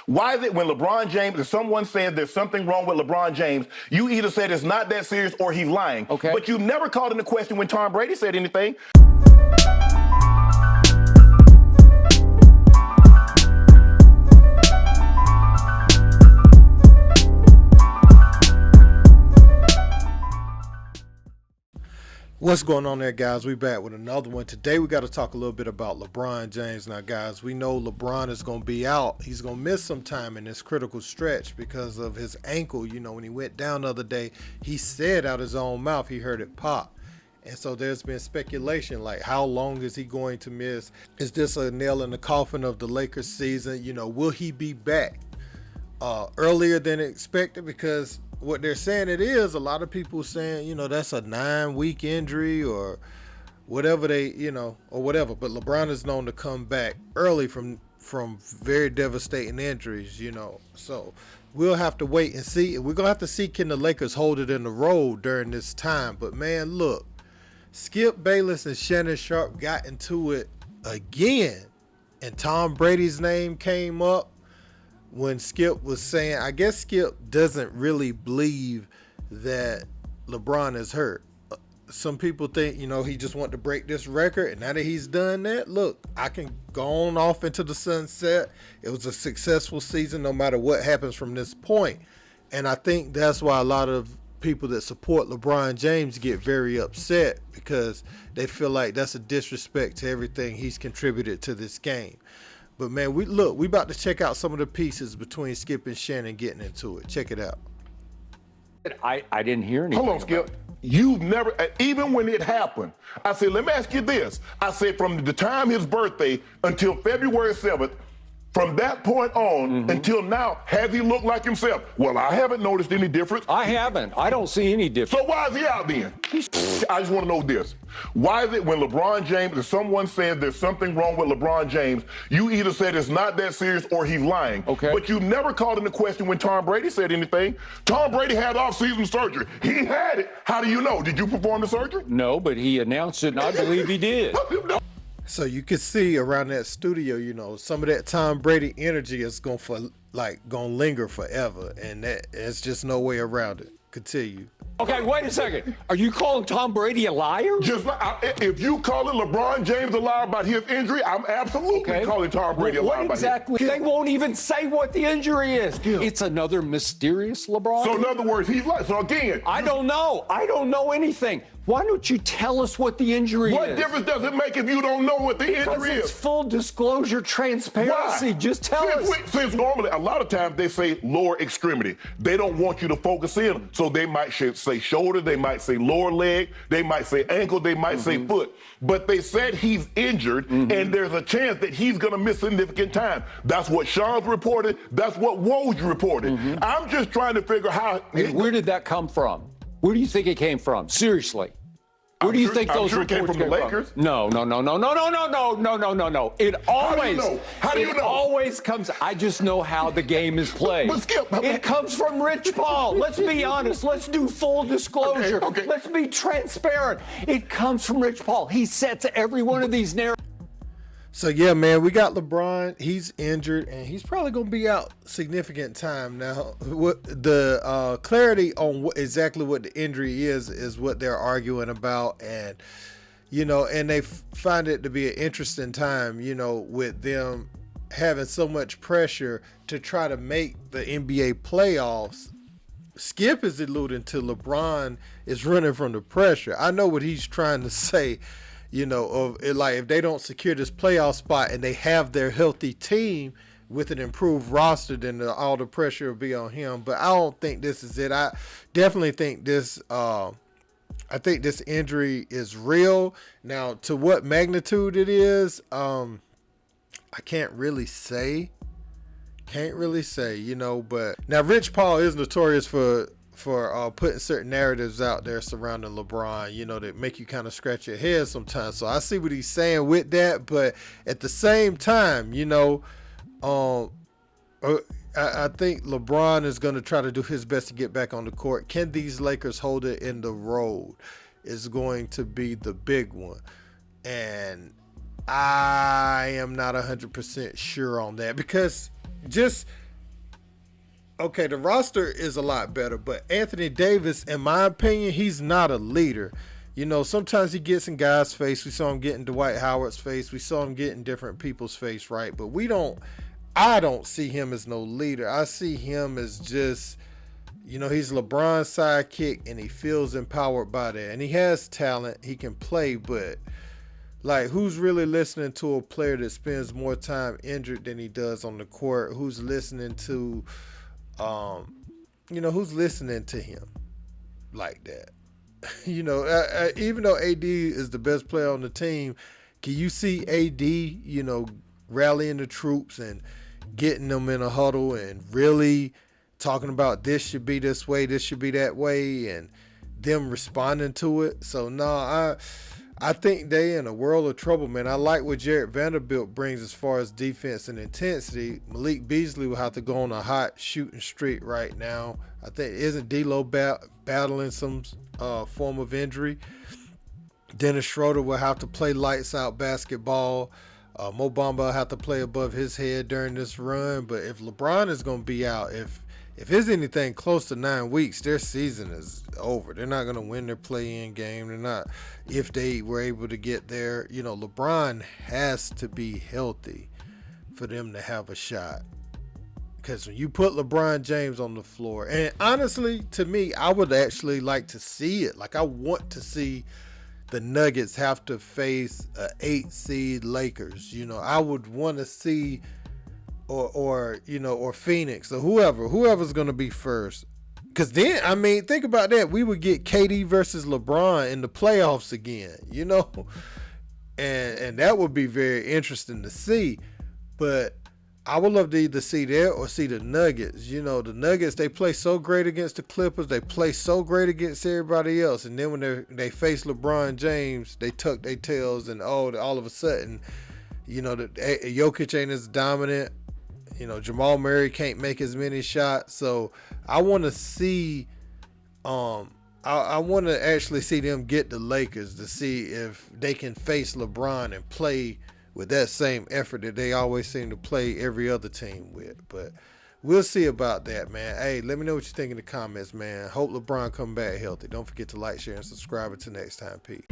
Why is it when LeBron James, if someone says there's something wrong with LeBron James, you either said it's not that serious or he's lying. Okay. But you never called into question when Tom Brady said anything. What's going on there, guys? We back with another one. Today we got to talk a little bit about LeBron James. Now, guys, we know LeBron is going to be out. He's going to miss some time in this critical stretch because of his ankle. You know, when he went down the other day, he said out his own mouth he heard it pop. And so there's been speculation like, how long is he going to miss? Is this a nail in the coffin of the Lakers season? You know, will he be back earlier than expected? Because what they're saying it is, a lot of people saying, you know, that's a 9-week injury or whatever they, you know, or whatever. But LeBron is known to come back early from very devastating injuries, you know. So we'll have to wait and see. We're going to have to see, can the Lakers hold it in the road during this time? But, man, look, Skip Bayless and Shannon Sharpe got into it again. And Tom Brady's name came up when Skip was saying, I guess Skip doesn't really believe that LeBron is hurt. Some people think, you know, he just wanted to break this record. And now that he's done that, look, I can go on off into the sunset. It was a successful season no matter what happens from this point. And I think that's why a lot of people that support LeBron James get very upset, because they feel like that's a disrespect to everything he's contributed to this game. But, man, we about to check out some of the pieces between Skip and Shannon getting into it. Check it out. I didn't hear anything. Hold on, Skip. You've never, even when it happened, I said, let me ask you this. I said, from the time his birthday until February 7th, from that point on until now, has he looked like himself? Well, I haven't noticed any difference. I haven't. I don't see any difference. So why is he out then? I just want to know this. Why is it when LeBron James, if someone says there's something wrong with LeBron James, you either said it's not that serious or he's lying. Okay. But you never called into question when Tom Brady said anything. Tom Brady had off-season surgery. He had it. How do you know? Did you perform the surgery? No, but he announced it, and I believe he did. So you can see around that studio, you know, some of that Tom Brady energy is going to linger forever, and there's just no way around it. Continue. Okay, wait a second. Are you calling Tom Brady a liar? Just if you calling LeBron James a liar about his injury, I'm absolutely calling Tom Brady a liar What about exactly? his. They won't even say what the injury is. It's another mysterious LeBron. So in other words, he's like. So again, I don't know. I don't know anything. Why don't you tell us what the injury is? what difference does it make if you don't know what the injury It's is? full disclosure, transparency. Why? Just tell us. Since normally, a lot of times they say lower extremity. They don't want you to focus in. So they might say shoulder, they might say lower leg, they might say ankle, they might say foot. But they said he's injured, and there's a chance that he's going to miss significant time. That's what Sean's reported. That's what Woj reported. I'm just trying to figure how. Where did that come from? Where do you think it came from? Seriously. Where do you think those reports came from the Lakers? No. It always. How do you know? It always comes. I just know how the game is played. But Skip, it comes from Rich Paul. Let's be honest. Let's do full disclosure. Okay. Let's be transparent. It comes from Rich Paul. He sets every one of these narratives. So, yeah, man, we got LeBron. He's injured, and he's probably going to be out significant time. Now, the clarity on exactly what the injury is what they're arguing about. And, you know, and they find it to be an interesting time, you know, with them having so much pressure to try to make the NBA playoffs. Skip is alluding to LeBron is running from the pressure. I know what he's trying to say. You know, if they don't secure this playoff spot and they have their healthy team with an improved roster, then all the pressure will be on him. But I don't think this is it. I definitely think this. I think this injury is real. Now, to what magnitude it is, I can't really say. You know, but now Rich Paul is notorious for putting certain narratives out there surrounding LeBron, you know, that make you kind of scratch your head sometimes. So I see what he's saying with that, but at the same time, you know, I think LeBron is going to try to do his best to get back on the court. Can these Lakers hold it in the road is going to be the big one. And I am not 100% sure on that, because just Okay, the roster is a lot better, but Anthony Davis, in my opinion, he's not a leader. You know, sometimes he gets in guys' face. We saw him get in Dwight Howard's face. We saw him get in different people's face, right? But I don't see him as no leader. I see him as just, you know, he's LeBron's sidekick and he feels empowered by that. And he has talent. He can play, but like, who's really listening to a player that spends more time injured than he does on the court? Who's listening to, who's listening to him like that? You know, even though AD is the best player on the team, can you see AD, you know, rallying the troops and getting them in a huddle and really talking about this should be this way, this should be that way, and them responding to it? So, no, I think they in a world of trouble, man. I like what Jarrett Vanderbilt brings as far as defense and intensity. Malik Beasley will have to go on a hot shooting streak right now. I think, isn't D'Lo battling some form of injury? Dennis Schroeder will have to play lights out basketball. Mo Bamba will have to play above his head during this run. But if LeBron is going to be out, if it's anything close to 9 weeks, their season is over. They're not going to win their play-in game. They're not, if they were able to get there. You know, LeBron has to be healthy for them to have a shot. Because when you put LeBron James on the floor, and honestly, to me, I would actually like to see it. Like, I want to see the Nuggets have to face a 8-seed Lakers. You know, I would want to see, or Phoenix, or whoever's going to be first. Because then, I mean, think about that. We would get KD versus LeBron in the playoffs again, you know? And that would be very interesting to see. But I would love to either see that or see the Nuggets. You know, the Nuggets, they play so great against the Clippers. They play so great against everybody else. And then when they face LeBron James, they tuck their tails and all of a sudden, you know, Jokic ain't as dominant. You know, Jamal Murray can't make as many shots. So I want to see, I want to actually see them get the Lakers to see if they can face LeBron and play with that same effort that they always seem to play every other team with. But we'll see about that, man. Hey, let me know what you think in the comments, man. Hope LeBron come back healthy. Don't forget to like, share, and subscribe. Until next time, peace.